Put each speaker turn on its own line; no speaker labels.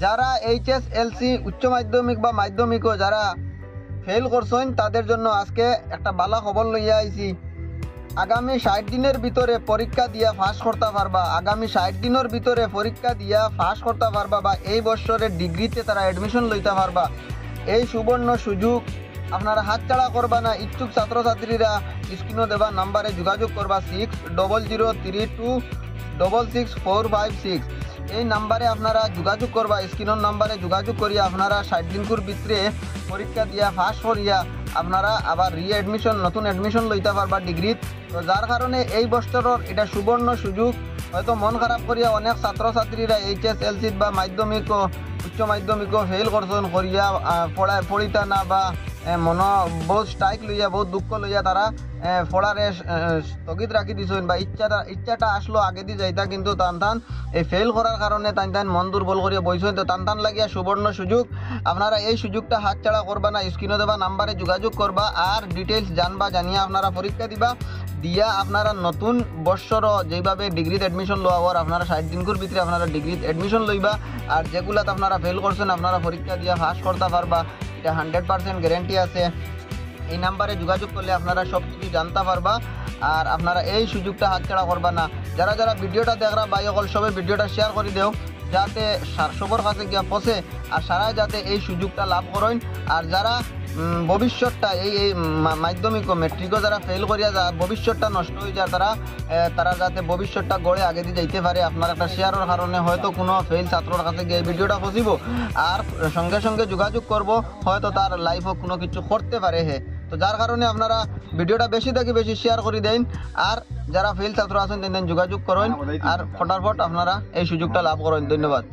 যারা HSLC উচ্চ মাধ্যমিক বা মাধ্যমিকও যারা ফেল করছেন তাদের জন্য আজকে একটা ভালো খবর লইয়া আইছি। আগামী 60 দিনের ভিতরে পরীক্ষা দিয়া পাস করতে পারবা, আগামী 60 দিনের ভিতরে পরীক্ষা দিয়া পাস করতে পারবা বা এই বছরের ডিগ্রিতে তারা অ্যাডমিশন লইতে পারবা। এই সুবর্ণ সুযোগ আপনারা হাতছাড়া করবা না। ইচ্ছুক ছাত্রছাত্রীরা স্ক্রিনে দেওয়া নাম্বারে যোগাযোগ করবা 6003266456। এই নাম্বারে আপনারা যোগাযোগ করবা, স্ক্রিনের নাম্বারে যোগাযোগ করিয়া আপনারা 60 দিনকুর ভিতরে পরীক্ষা দিয়া পাস করিয়া আপনারা আবার রিএডমিশন নতুন অ্যাডমিশন লইতে পারবা ডিগ্রিত। তো যার কারণে এই বছরের এটা সুবর্ণ সুযোগ। হয়তো মন খারাপ করিয়া অনেক ছাত্রছাত্রীরা HSLC বা মাধ্যমিকও উচ্চ মাধ্যমিকও ফেল করছেন করিয়া পড়িতা না বা মন বহুত স্ট্রাইক লইয়া বহুত দুঃখ লইয়া তারা পড়ারে স্থগিত রাখি দিছেন বা ইচ্ছাটা আসলো আগে দিয়ে যাইতা, কিন্তু টান এই ফেল করার কারণে টান মন দুর্বল করিয়া বইছেন। তো টান লাগিয়া সুবর্ণ সুযোগ, আপনারা এই সুযোগটা হাতছাড়া করবা না। স্ক্রিনে দেওয়া নাম্বারে যোগাযোগ করবা আর ডিটেলস জানবা, জানিয়া আপনারা পরীক্ষা দিবা দিয়া আপনারা নতুন বৎসর যেভাবে ডিগ্রিতে অ্যাডমিশন লওয়া হওয়ার আপনারা 60 দিনকুর ভিতরে আপনারা ডিগ্রিতে অ্যাডমিশন লইবা। আর যেগুলাতে আপনারা ফেল করছেন আপনারা পরীক্ষা দিয়া পাস করতে পারবা, এটা 100% গ্যারেন্টি আছে। এই নাম্বারে যোগাযোগ করলে আপনারা সব কিছু জানতে পারবা আর আপনারা এই সুযোগটা হাতছাড়া করবা না। যারা যারা ভিডিওটা দেখরা ভাই সকল সবাই ভিডিওটা শেয়ার করে দেও যাতে সবার কাছে গিয়া পৌঁছে আর সারা যাতে এই সুযোগটা লাভ করেন। আর যারা ভবিষ্যৎটা এই মাধ্যমিক ও মেট্রিকও যারা ফেল করিয়া ভবিষ্যৎটা নষ্ট হয়ে যায় তারা যাতে ভবিষ্যৎটা গড়ে আগে দিয়ে যাইতে পারে, আপনার একটা শেয়ারের কারণে হয়তো কোনো ফেল ছাত্রর কাছে গিয়ে ভিডিওটা পৌঁছিব আর সঙ্গে সঙ্গে যোগাযোগ করব, হয়তো তার লাইফও কোনো কিছু করতে পারে। তো যার কারণে আপনারা ভিডিওটা বেশি থেকে বেশি শেয়ার করে দেন আর যারা ফেল ছাত্র আছেন যোগাযোগ করেন আর ফটাফট আপনারা এই সুযোগটা লাভ করেন। ধন্যবাদ।